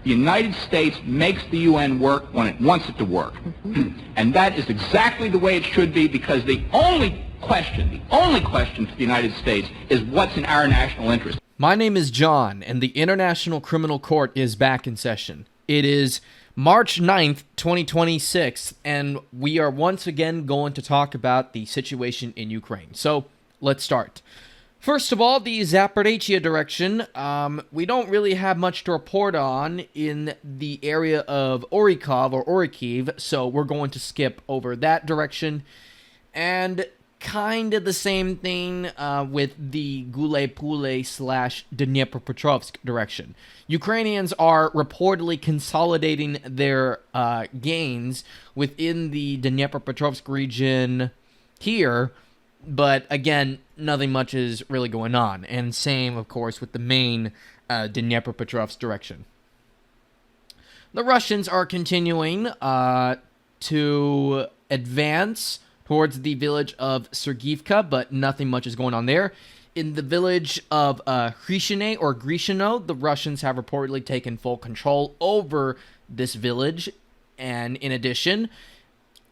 The United States makes the UN work when it wants it to work. And that is exactly the way it should be, because the only question for the United States is what's in our national interest. My name is John, and the International Criminal Court is back in session. It is March 9th, 2026, and we are once again going to talk about the situation in Ukraine. So, let's start. First of all, the Zaporizhzhia direction, we don't really have much to report on in the area of Orikov or Orikhiv, so we're going to skip over that direction. And kind of the same thing with the Gulay-Pulay/Dnipropetrovsk direction. Ukrainians are reportedly consolidating their gains within the Dnipropetrovsk region here, but again, nothing much is really going on. And same, of course, with the main Dnipropetrovsk direction. The Russians are continuing to advance towards the village of Sergivka, but nothing much is going on there. In the village of Hrishine or Grishino, the Russians have reportedly taken full control over this village. And in addition,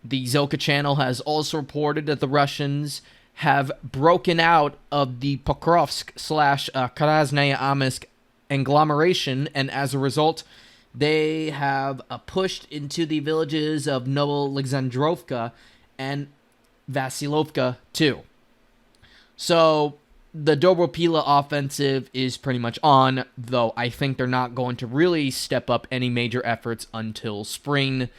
the Zilka channel has also reported that the Russians have broken out of the Pokrovsk/Krasnaya Amisk agglomeration, and as a result, they have pushed into the villages of Novoalexandrovka and Vasilovka too. So the Dobropila offensive is pretty much on, though I think they're not going to really step up any major efforts until spring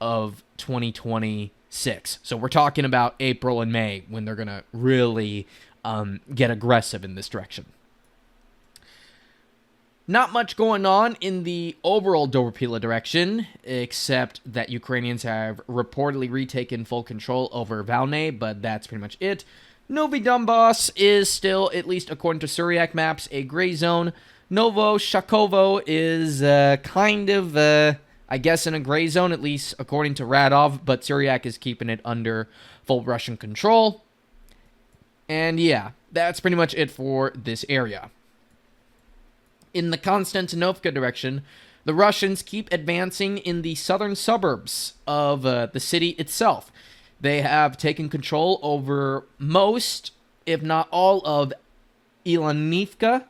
of 2026. So we're talking about April and May when they're going to really get aggressive in this direction. Not much going on in the overall Dobropila direction, except that Ukrainians have reportedly retaken full control over Valny, but that's pretty much it. Novi Donbass is still, at least according to Syriac maps, a gray zone. Novo Shakovo is kind of, I guess, in a gray zone, at least according to Radov, but Syriac is keeping it under full Russian control. And yeah, that's pretty much it for this area. In the Konstantinovka direction, the Russians keep advancing in the southern suburbs of the city itself. They have taken control over most, if not all, of Ilanivka.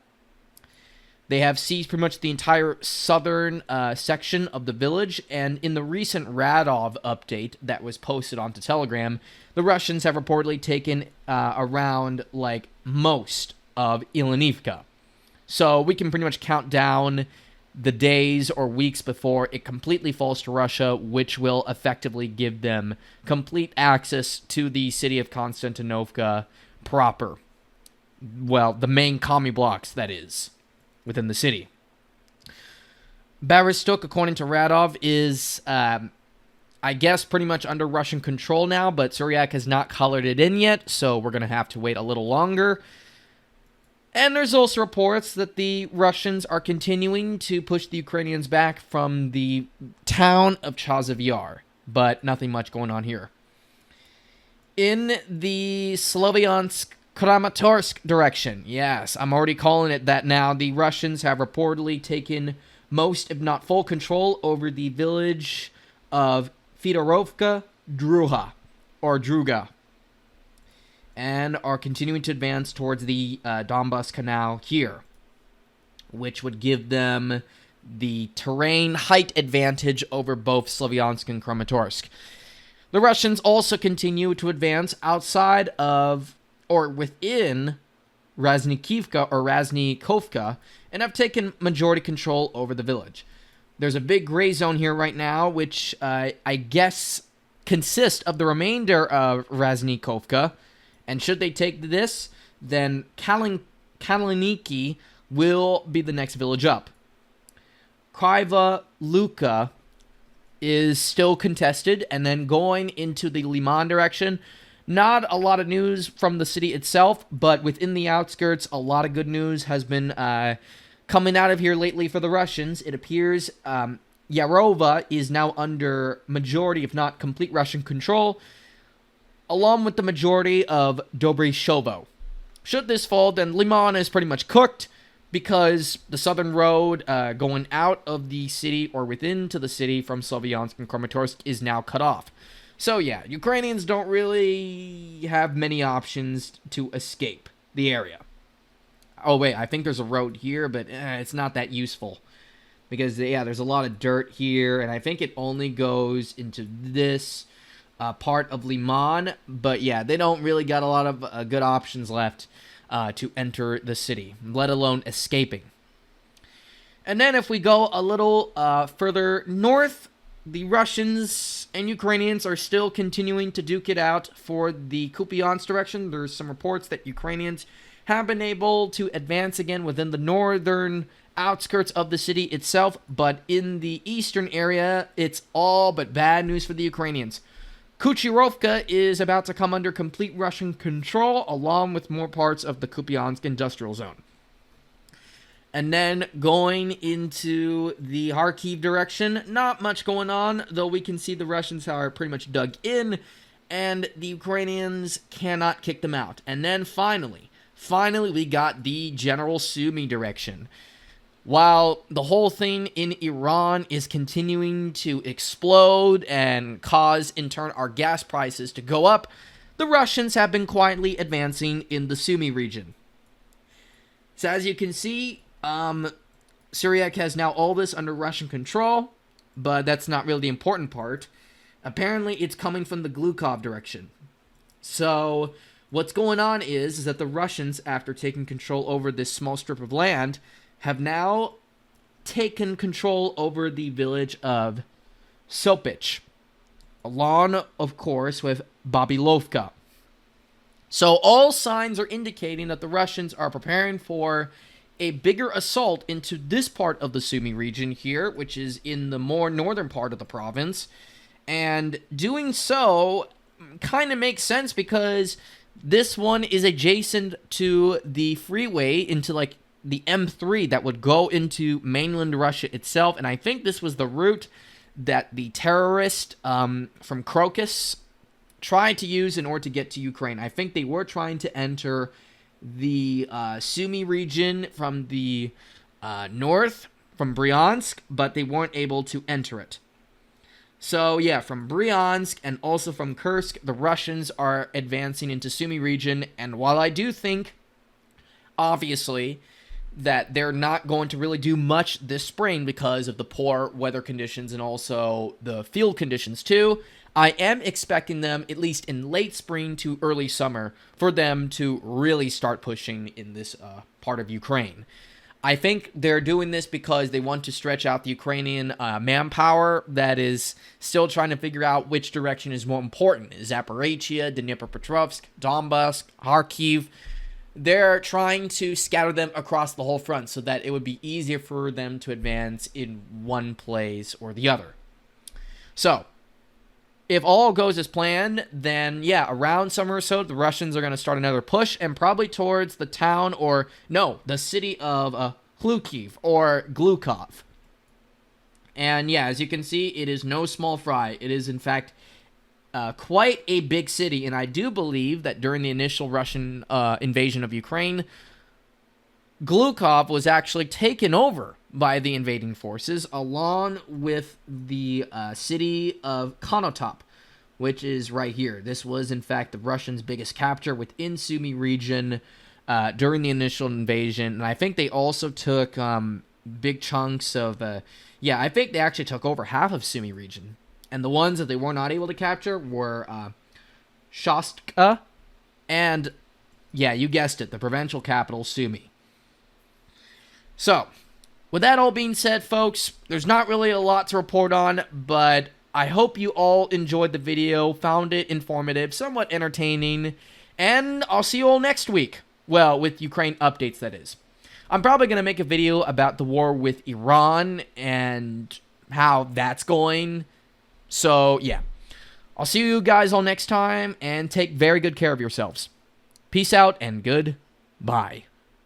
They have seized pretty much the entire southern section of the village, and in the recent Radov update that was posted onto Telegram, the Russians have reportedly taken around, most of Ilanivka. So we can pretty much count down the days or weeks before it completely falls to Russia, which will effectively give them complete access to the city of Konstantinovka proper. Well, the main commie blocks, that is, within the city. Baristuk, according to Radov, is, I guess, pretty much under Russian control now, but Syriac has not colored it in yet, so we're going to have to wait a little longer. And there's also reports that the Russians are continuing to push the Ukrainians back from the town of Chazov Yar, but nothing much going on here. In the Slovyansk-Kramatorsk direction, yes, I'm already calling it that now, the Russians have reportedly taken most, if not full, control over the village of Fedorovka Druga, and are continuing to advance towards the Donbas Canal here, which would give them the terrain height advantage over both Slovyansk and Kramatorsk. The Russians also continue to advance outside of, or within, Raznikovka, and have taken majority control over the village. There's a big gray zone here right now, which I guess consists of the remainder of Raznikovka. And should they take this, then Kaliniki will be the next village up. Kryva Luka is still contested, and then going into the Liman direction, not a lot of news from the city itself, but within the outskirts, a lot of good news has been coming out of here lately for the Russians. It appears Yarova is now under majority, if not complete, Russian control, along with the majority of Dobryshovo. Should this fall, then Liman is pretty much cooked, because the southern road going out of the city or within to the city from Slavyansk and Kramatorsk is now cut off. So yeah, Ukrainians don't really have many options to escape the area. Oh wait, I think there's a road here, but it's not that useful. Because, yeah, there's a lot of dirt here, and I think it only goes into this part of Liman. But, yeah, they don't really got a lot of good options left to enter the city, let alone escaping. And then if we go a little further north, the Russians and Ukrainians are still continuing to duke it out for the Kupiansk direction. There's some reports that Ukrainians have been able to advance again within the northern outskirts of the city itself, but in the eastern area, it's all but bad news for the Ukrainians. Kuchirovka is about to come under complete Russian control, along with more parts of the Kupiansk industrial zone. And then going into the Kharkiv direction, not much going on, though we can see the Russians are pretty much dug in, and the Ukrainians cannot kick them out. And then finally, we got the general SUMY direction. While the whole thing in Iran is continuing to explode and cause, in turn, our gas prices to go up, the Russians have been quietly advancing in the SUMY region. So as you can see, Syriac has now all this under Russian control, but that's not really the important part. Apparently, it's coming from the Glukov direction. So what's going on is that the Russians, after taking control over this small strip of land, have now taken control over the village of Sopich, along, of course, with Babylovka. So all signs are indicating that the Russians are preparing for a bigger assault into this part of the SUMY region here, which is in the more northern part of the province. And doing so kind of makes sense because this one is adjacent to the freeway into, like, the M3 that would go into mainland Russia itself, and I think this was the route that the terrorist from Crocus tried to use in order to get to Ukraine. I think they were trying to enter the SUMY region from the north, from Bryansk, but they weren't able to enter it. So yeah, from Bryansk and also from Kursk, the Russians are advancing into SUMY region, and while I do think, obviously, that they're not going to really do much this spring because of the poor weather conditions and also the field conditions too, I am expecting them, at least in late spring to early summer, for them to really start pushing in this part of Ukraine. I think they're doing this because they want to stretch out the Ukrainian manpower that is still trying to figure out which direction is more important. Is Zaporizhia, Dnipropetrovsk, Donbass, Kharkiv? They're trying to scatter them across the whole front so that it would be easier for them to advance in one place or the other. So, if all goes as planned, then yeah, around summer or so, the Russians are going to start another push, and probably towards the town, or no, the city of Kharkiv or Glukov. And yeah, as you can see, it is no small fry. It is, in fact, quite a big city, and I do believe that during the initial Russian invasion of Ukraine, Glukov was actually taken over by the invading forces, along with the city of Konotop, which is right here. This was, in fact, the Russians' biggest capture within SUMY region during the initial invasion, and I think they also took big chunks of, I think they actually took over half of SUMY region. And the ones that they were not able to capture were Shostka and, yeah, you guessed it, the provincial capital, SUMY. So, with that all being said, folks, there's not really a lot to report on, but I hope you all enjoyed the video, found it informative, somewhat entertaining, and I'll see you all next week. Well, with Ukraine updates, that is. I'm probably going to make a video about the war with Iran and how that's going. So, yeah. I'll see you guys all next time, and take very good care of yourselves. Peace out, and goodbye.